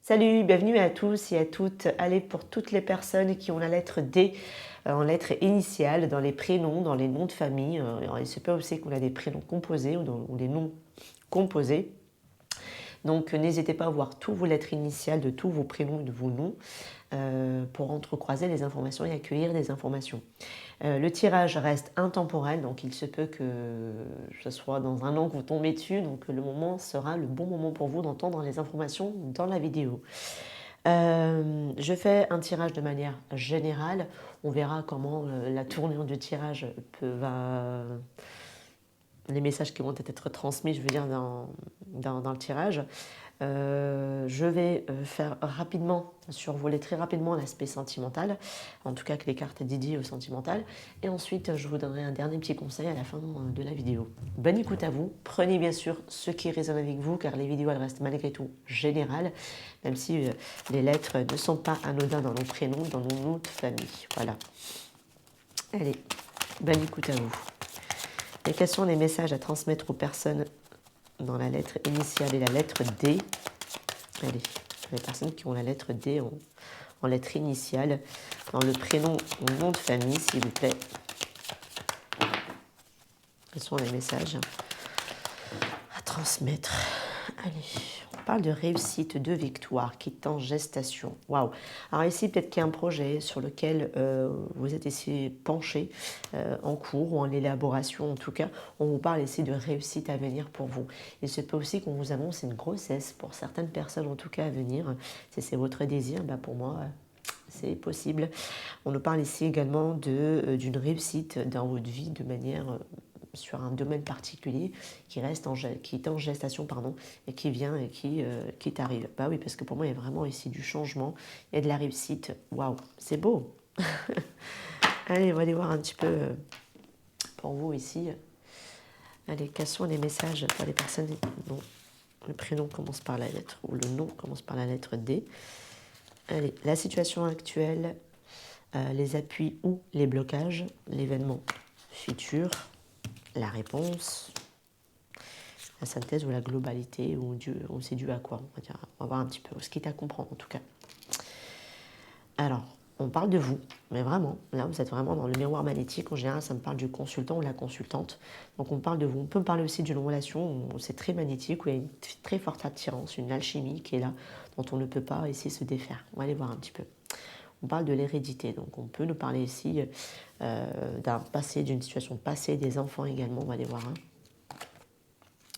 Salut, bienvenue à tous et à toutes. Allez, pour toutes les personnes qui ont la lettre D en lettre initiale dans les prénoms, dans les noms de famille, alors il se peut aussi qu'on a des prénoms composés ou des noms composés. Donc n'hésitez pas à voir toutes vos lettres initiales de tous vos prénoms et de vos noms pour entrecroiser les informations et accueillir des informations. Le tirage reste intemporel, donc il se peut que ce soit dans un an que vous tombez dessus, donc le moment sera le bon moment pour vous d'entendre les informations dans la vidéo. Je fais un tirage de manière générale, on verra comment la tournure du tirage les messages qui vont être transmis, je veux dire, dans le tirage. Je vais faire rapidement, survoler très rapidement l'aspect sentimental, en tout cas que les cartes dédiées au sentimental, et ensuite je vous donnerai un dernier petit conseil à la fin de la vidéo. Bonne écoute à vous, prenez bien sûr ce qui résonne avec vous, car les vidéos elles restent malgré tout générales, même si les lettres ne sont pas anodines dans nos prénoms, dans nos noms de famille. Voilà. Allez, bonne écoute à vous. Et quels sont les messages à transmettre aux personnes dans la lettre initiale et la lettre D? Allez, les personnes qui ont la lettre D en lettre initiale, dans le prénom ou nom de famille, s'il vous plaît. Quels sont les messages à transmettre? Allez, on parle de réussite, de victoire, qui est en gestation. Waouh! Alors ici, peut-être qu'il y a un projet sur lequel vous êtes ici penché, en cours ou en élaboration. En tout cas, on vous parle ici de réussite à venir pour vous. Il se peut aussi qu'on vous annonce une grossesse pour certaines personnes, en tout cas à venir. Si c'est votre désir, bah pour moi, c'est possible. On nous parle ici également d'une réussite dans votre vie de manière sur un domaine particulier qui est en gestation et qui vient et qui t'arrive. Bah oui, parce que pour moi, il y a vraiment ici du changement, il y a de la réussite. Waouh, c'est beau. Allez, on va aller voir un petit peu pour vous ici. Allez, quels sont les messages pour les personnes dont le prénom commence par la lettre ou le nom commence par la lettre D? Allez, la situation actuelle, les appuis ou les blocages, l'événement futur, la réponse, la synthèse ou la globalité, ou c'est dû à quoi, on va voir un petit peu ce qui est à comprendre en tout cas. Alors, on parle de vous, mais vraiment, là vous êtes vraiment dans le miroir magnétique, en général ça me parle du consultant ou la consultante, donc on parle de vous. On peut me parler aussi d'une relation où c'est très magnétique, où il y a une très forte attirance, une alchimie qui est là, dont on ne peut pas essayer de se défaire. On va aller voir un petit peu. On parle de l'hérédité, donc on peut nous parler ici d'un passé, d'une situation passée, des enfants également, on va aller voir.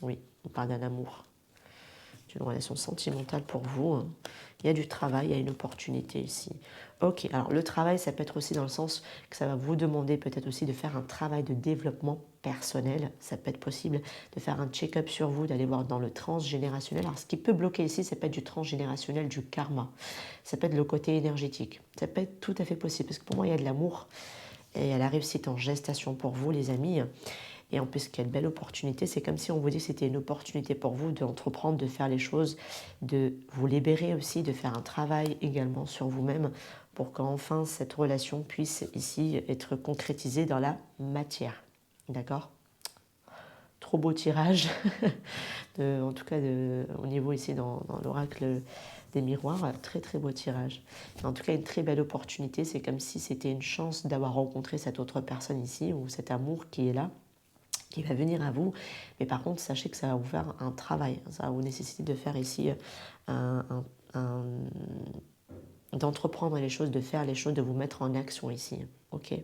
Oui, on parle d'un amour, d'une relation sentimentale pour vous. Il y a du travail, il y a une opportunité ici. Ok, alors le travail, ça peut être aussi dans le sens que ça va vous demander peut-être aussi de faire un travail de développement personnel. Ça peut être possible de faire un check-up sur vous, d'aller voir dans le transgénérationnel. Alors ce qui peut bloquer ici, ça peut être du transgénérationnel, du karma. Ça peut être le côté énergétique. Ça peut être tout à fait possible, parce que pour moi, il y a de l'amour et il y a la réussite en gestation pour vous, les amis. Et en plus, quelle belle opportunité. C'est comme si on vous dit que c'était une opportunité pour vous d'entreprendre, de faire les choses, de vous libérer aussi, de faire un travail également sur vous-même pour qu'enfin cette relation puisse ici être concrétisée dans la matière. D'accord? Trop beau tirage, en tout cas au niveau ici dans l'oracle des miroirs, très très beau tirage. En tout cas, une très belle opportunité. C'est comme si c'était une chance d'avoir rencontré cette autre personne ici, ou cet amour qui est là, qui va venir à vous, mais par contre sachez que ça va vous faire un travail, ça va vous nécessiter de faire ici d'entreprendre les choses, de faire les choses, de vous mettre en action ici, ok?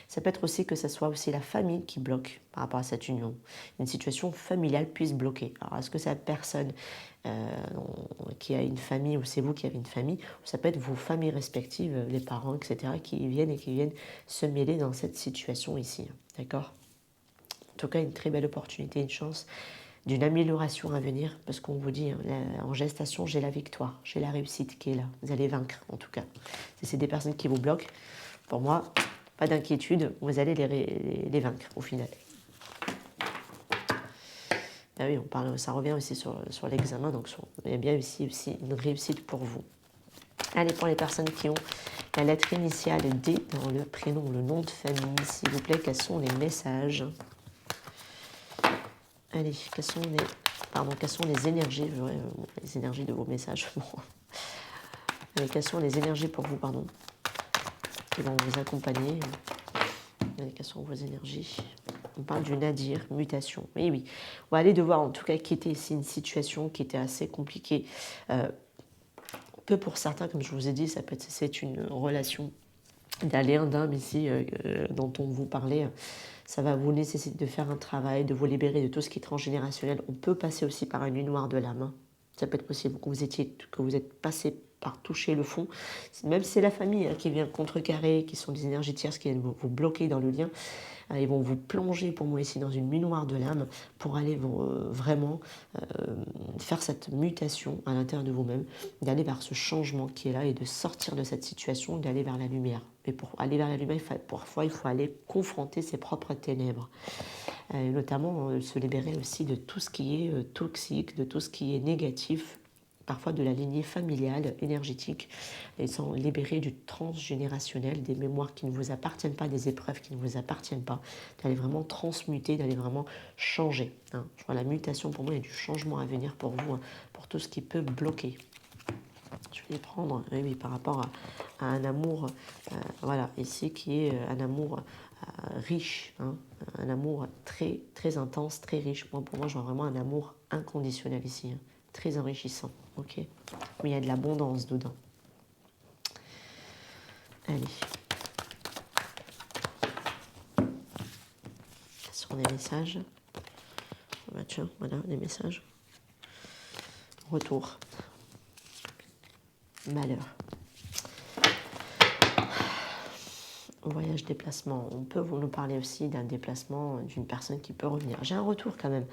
Ça peut être aussi que ce soit aussi la famille qui bloque par rapport à cette union, une situation familiale puisse bloquer. Alors est-ce que c'est la personne qui a une famille, ou c'est vous qui avez une famille, ou ça peut être vos familles respectives, les parents, etc., qui viennent se mêler dans cette situation ici, d'accord? En tout cas, une très belle opportunité, une chance d'une amélioration à venir, parce qu'on vous dit, en gestation, j'ai la victoire, j'ai la réussite qui est là. Vous allez vaincre, en tout cas. Si c'est des personnes qui vous bloquent, pour moi, pas d'inquiétude, vous allez les vaincre, au final. Ah oui, ça revient aussi sur l'examen, donc il y a bien aussi une réussite pour vous. Allez, pour les personnes qui ont la lettre initiale D dans le prénom, le nom de famille, s'il vous plaît, quels sont les messages? Allez, quels sont les Pardon, quelles sont les énergies, les énergies de vos messages. Bon. Quelles sont les énergies pour vous, pardon, qui vont vous accompagner. Quelles sont vos énergies? On parle du nadir, mutation. Oui, oui. On va aller devoir en tout cas quitter ici une situation qui était assez compliquée. Que pour certains, comme je vous ai dit, c'est une relation d'aller d'âme ici dont on vous parlait. Ça va vous nécessiter de faire un travail, de vous libérer de tout ce qui est transgénérationnel. On peut passer aussi par une nuit noire de l'âme. Hein. Ça peut être possible que vous êtes passé par toucher le fond. Même si c'est la famille qui vient contrecarrer, qui sont des énergies tierces qui viennent vous bloquer dans le lien, ils vont vous plonger pour moi ici dans une nuit noire de l'âme pour aller vraiment faire cette mutation à l'intérieur de vous-même, d'aller vers ce changement qui est là et de sortir de cette situation, d'aller vers la lumière. Et pour aller vers la lumière, parfois il faut aller confronter ses propres ténèbres. Notamment se libérer aussi de tout ce qui est toxique, de tout ce qui est négatif, parfois de la lignée familiale, énergétique, et sont libérés du transgénérationnel, des mémoires qui ne vous appartiennent pas, des épreuves qui ne vous appartiennent pas, d'aller vraiment transmuter, d'aller vraiment changer. Hein. Je vois la mutation, pour moi, il y a du changement à venir pour vous, hein, pour tout ce qui peut bloquer. Je vais les prendre, oui, par rapport à un amour, voilà, ici, qui est un amour riche, hein, un amour très, très intense, très riche. Moi, pour moi, je vois vraiment un amour inconditionnel ici, hein, très enrichissant, ok. Mais il y a de l'abondance dedans. Allez. Quels sont les messages? Bah, tiens, voilà, les messages. Retour. Malheur. Voyage, déplacement. On peut vous nous parler aussi d'un déplacement d'une personne qui peut revenir. J'ai un retour quand même.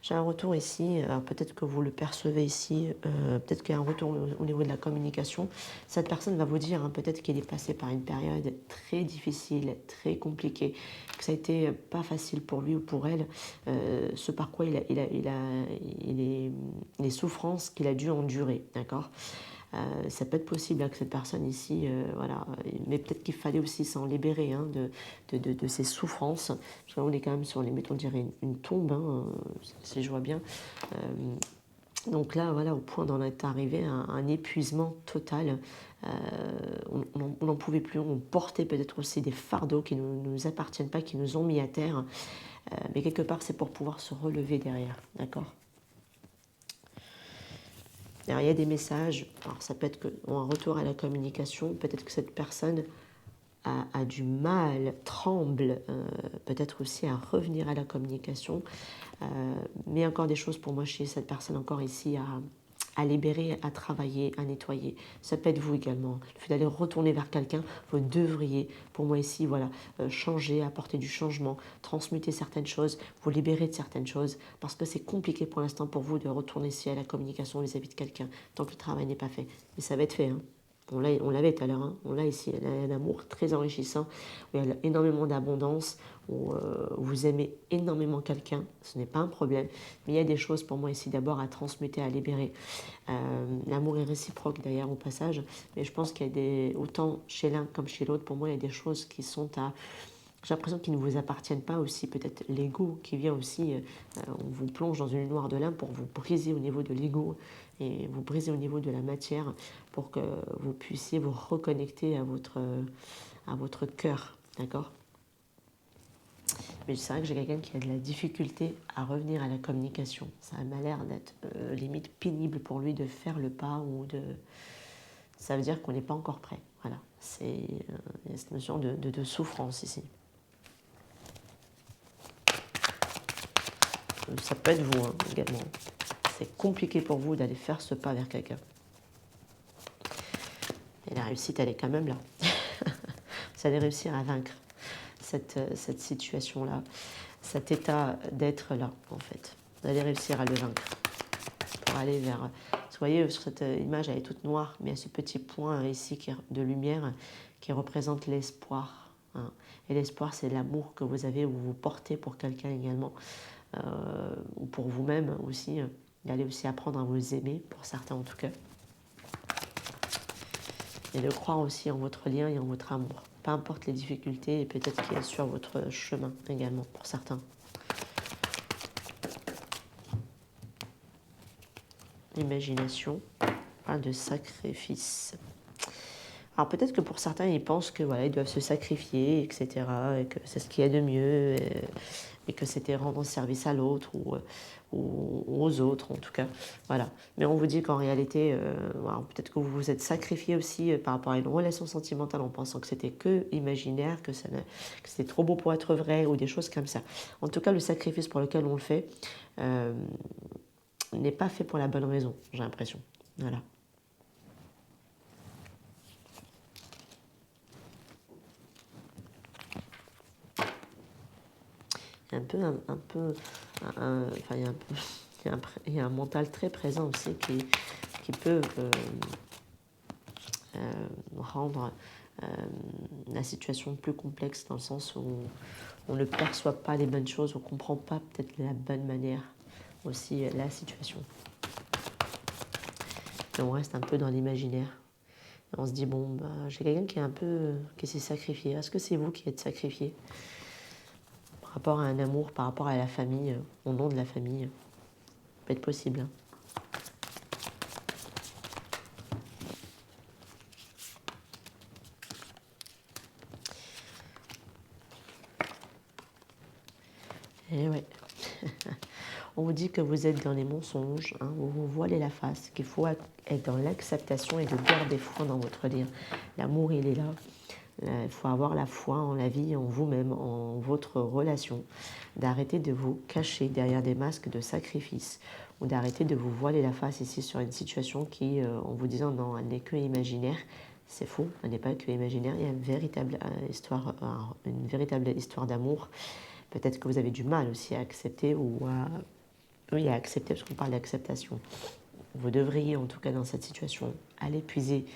J'ai un retour ici. Peut-être que vous le percevez ici. Peut-être qu'il y a un retour au niveau de la communication. Cette personne va vous dire hein, peut-être qu'il est passé par une période très difficile, très compliquée, que ça a été pas facile pour lui ou pour elle. Ce par quoi les souffrances qu'il a dû endurer. D'accord ? Ça peut être possible hein, que cette personne ici, voilà, mais peut-être qu'il fallait aussi s'en libérer hein, de ces souffrances. Parce qu'on est quand même sur, mettons, dirait une tombe, hein, si je vois bien. Donc là, voilà, au point d'en être arrivé à un épuisement total. On n'en pouvait plus, on portait peut-être aussi des fardeaux qui ne nous appartiennent pas, qui nous ont mis à terre. Mais quelque part, c'est pour pouvoir se relever derrière, d'accord ? Alors, il y a des messages, alors ça peut être un retour à la communication, peut-être que cette personne a du mal, tremble, peut-être aussi à revenir à la communication, mais encore des choses pour moi chez cette personne encore ici à libérer, à travailler, à nettoyer. Ça peut être vous également. Le fait d'aller retourner vers quelqu'un, vous devriez, pour moi ici, voilà, changer, apporter du changement, transmuter certaines choses, vous libérer de certaines choses, parce que c'est compliqué pour l'instant pour vous de retourner ici à la communication vis-à-vis de quelqu'un, tant que le travail n'est pas fait. Mais ça va être fait, hein. On l'avait tout à l'heure, hein. On l'a ici, un amour très enrichissant, où il y a énormément d'abondance, où vous aimez énormément quelqu'un, ce n'est pas un problème, mais il y a des choses pour moi ici d'abord à transmuter, à libérer. L'amour est réciproque d'ailleurs au passage, mais je pense qu'il y a des, autant chez l'un comme chez l'autre, pour moi il y a des choses qui sont à... J'ai l'impression qu'ils ne vous appartiennent pas aussi, peut-être l'ego qui vient aussi, on vous plonge dans une noire de l'âme pour vous briser au niveau de l'ego et vous briser au niveau de la matière pour que vous puissiez vous reconnecter à votre cœur, d'accord ? Mais c'est vrai que j'ai quelqu'un qui a de la difficulté à revenir à la communication. Ça m'a l'air d'être limite pénible pour lui de faire le pas ou de... Ça veut dire qu'on n'est pas encore prêt. Voilà, il y a cette notion de souffrance ici. Ça peut être vous hein, également. C'est compliqué pour vous d'aller faire ce pas vers quelqu'un. Et la réussite, elle est quand même là. Vous allez réussir à vaincre cette situation-là, cet état d'être là, en fait. Vous allez réussir à le vaincre. Pour aller vers... Vous voyez, sur cette image, elle est toute noire, mais il y a ce petit point ici de lumière qui représente l'espoir. Hein. Et l'espoir, c'est l'amour que vous avez ou vous portez pour quelqu'un également. Ou pour vous-même aussi, d'aller aussi apprendre à vous aimer, pour certains en tout cas. Et de croire aussi en votre lien et en votre amour. Peu importe les difficultés et peut-être qu'il y a sur votre chemin également, pour certains. imagination, on parle de sacrifice. Alors peut-être que pour certains, ils pensent que voilà, ils doivent se sacrifier, etc., et que c'est ce qu'il y a de mieux, et que c'était rendre service à l'autre ou aux autres en tout cas. Voilà. Mais on vous dit qu'en réalité, voilà, peut-être que vous vous êtes sacrifié aussi par rapport à une relation sentimentale en pensant que c'était que imaginaire, que c'était trop beau pour être vrai ou des choses comme ça. En tout cas, le sacrifice pour lequel on le fait n'est pas fait pour la bonne raison, j'ai l'impression. Voilà. Il y a il y a un mental très présent aussi qui peut rendre la situation plus complexe dans le sens où on ne perçoit pas les bonnes choses, on ne comprend pas peut-être de la bonne manière aussi la situation. Et on reste un peu dans l'imaginaire. Et on se dit, bon, bah, j'ai quelqu'un qui s'est sacrifié. Est-ce que c'est vous qui êtes sacrifié par rapport à un amour, par rapport à la famille, au nom de la famille? Ça peut être possible. Hein. Et ouais. On vous dit que vous êtes dans les mensonges, hein, vous vous voilez la face, qu'il faut être dans l'acceptation et de garder foi dans votre lien. L'amour, il est là. Il faut avoir la foi en la vie, en vous-même, en votre relation. D'arrêter de vous cacher derrière des masques de sacrifice ou d'arrêter de vous voiler la face ici sur une situation qui, en vous disant non, elle n'est que imaginaire. C'est faux, elle n'est pas que imaginaire. Il y a une véritable histoire d'amour. Peut-être que vous avez du mal aussi à accepter ou à accepter, parce qu'on parle d'acceptation. Vous devriez, en tout cas dans cette situation, aller puiser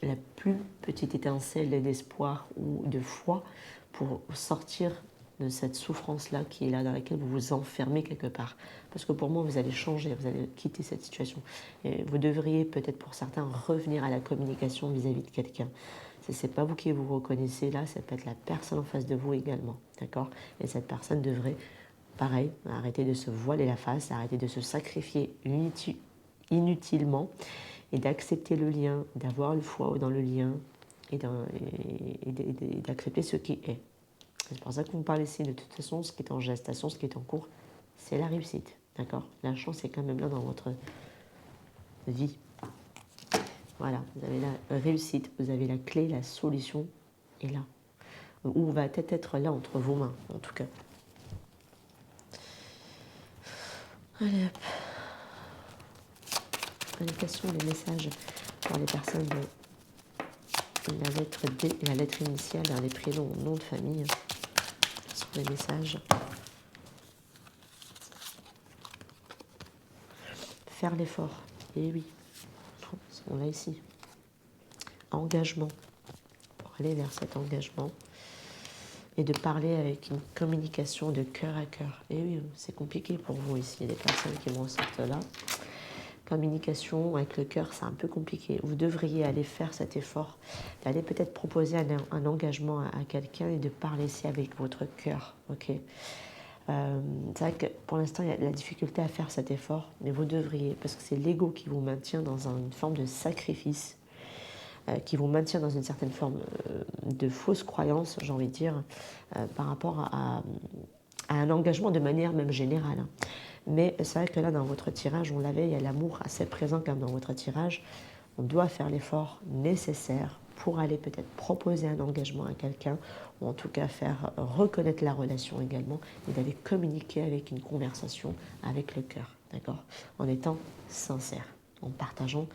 la plus petite étincelle d'espoir ou de foi pour sortir de cette souffrance-là qui est là, dans laquelle vous vous enfermez quelque part. Parce que pour moi, vous allez changer, vous allez quitter cette situation. Et vous devriez peut-être pour certains revenir à la communication vis-à-vis de quelqu'un. Si ce n'est pas vous qui vous reconnaissez là, ça peut être la personne en face de vous également. D'accord ? Et cette personne devrait, pareil, arrêter de se voiler la face, arrêter de se sacrifier inutilement et d'accepter le lien, d'avoir le foi dans le lien et d'accepter ce qui est. C'est pour ça qu'on parle ici. De toute façon, ce qui est en gestation, ce qui est en cours, c'est la réussite. D'accord ? La chance est quand même là dans votre vie. Voilà, vous avez la réussite, vous avez la clé, la solution est là. Ou va peut-être être là entre vos mains, en tout cas. Allez hop. Indication des messages pour les personnes de la lettre D et la lettre initiale dans les prénoms, nom de famille. Sur les messages. Faire l'effort. Et oui, on l'a ici. Engagement. Pour aller vers cet engagement. Et de parler avec une communication de cœur à cœur. Et oui, c'est compliqué pour vous ici. Il y a des personnes qui vont sortir là. Communication avec le cœur, c'est un peu compliqué. Vous devriez aller faire cet effort, d'aller peut-être proposer un engagement à quelqu'un et de parler ici avec votre cœur. Okay, c'est vrai que pour l'instant, il y a de la difficulté à faire cet effort, mais vous devriez, parce que c'est l'ego qui vous maintient dans une forme de sacrifice, qui vous maintient dans une certaine forme de fausse croyance, j'ai envie de dire, par rapport à un engagement de manière même générale. Hein. Mais c'est vrai que là, dans votre tirage, on l'avait, il y a l'amour assez présent comme dans votre tirage. On doit faire l'effort nécessaire pour aller peut-être proposer un engagement à quelqu'un, ou en tout cas faire reconnaître la relation également, et d'aller communiquer avec une conversation avec le cœur, d'accord ? En étant sincère, en partageant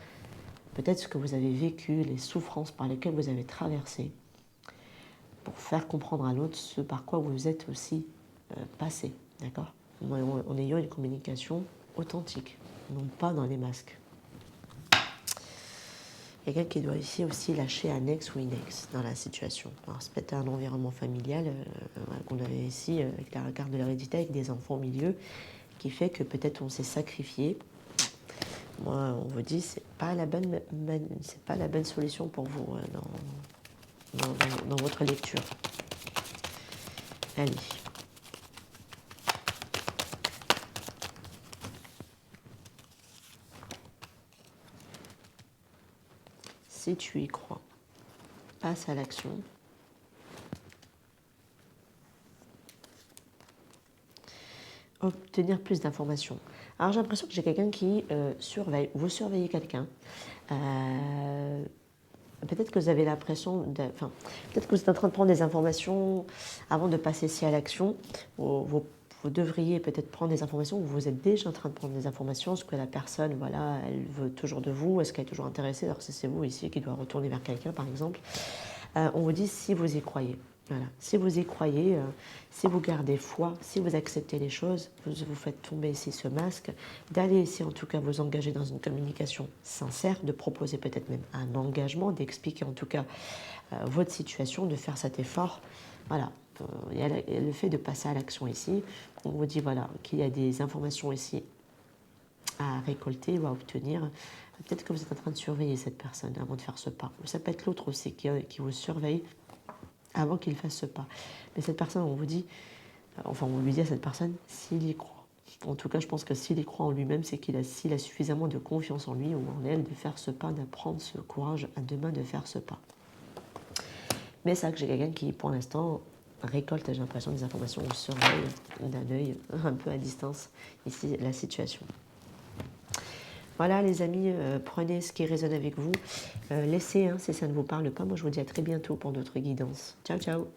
peut-être ce que vous avez vécu, les souffrances par lesquelles vous avez traversé, pour faire comprendre à l'autre ce par quoi vous êtes aussi passé, d'accord ? En ayant une communication authentique, non pas dans les masques. Quelqu'un qui doit ici aussi lâcher un ex ou une ex dans la situation. Alors c'est peut-être un environnement familial qu'on avait ici avec la carte de l'hérédité, avec des enfants au milieu, qui fait que peut-être on s'est sacrifié. Moi, on vous dit, c'est pas la bonne solution pour vous dans votre lecture. Allez. si tu y crois. Passe à l'action. Obtenir plus d'informations. Alors j'ai l'impression que j'ai quelqu'un qui surveille, vous surveillez quelqu'un. Peut-être que vous avez l'impression, peut-être que vous êtes en train de prendre des informations avant de passer ici à l'action. Vous devriez peut-être prendre des informations, ou vous êtes déjà en train de prendre des informations, est-ce que la personne, voilà, elle veut toujours de vous, est-ce qu'elle est toujours intéressée, alors si c'est vous ici qui doit retourner vers quelqu'un par exemple. On vous dit si vous y croyez. Voilà. Si vous y croyez, si vous gardez foi, si vous acceptez les choses, vous faites tomber ici ce masque, d'aller ici en tout cas vous engager dans une communication sincère, de proposer peut-être même un engagement, d'expliquer en tout cas votre situation, de faire cet effort. Voilà. Il y a le fait de passer à l'action ici. On vous dit voilà, qu'il y a des informations ici à récolter ou à obtenir. Peut-être que vous êtes en train de surveiller cette personne avant de faire ce pas. Ça peut être l'autre aussi qui vous surveille avant qu'il fasse ce pas. Mais cette personne, on vous dit, enfin on lui dit à cette personne s'il y croit. En tout cas, je pense que s'il y croit en lui-même, c'est s'il a suffisamment de confiance en lui ou en elle de faire ce pas, de prendre ce courage à deux mains de faire ce pas. Mais c'est vrai que j'ai quelqu'un qui, pour l'instant, récolte, j'ai l'impression, des informations, on surveille d'un œil un peu à distance ici la situation. Voilà les amis, prenez ce qui résonne avec vous, laissez si ça ne vous parle pas. Moi je vous dis à très bientôt pour d'autres guidances. Ciao ciao.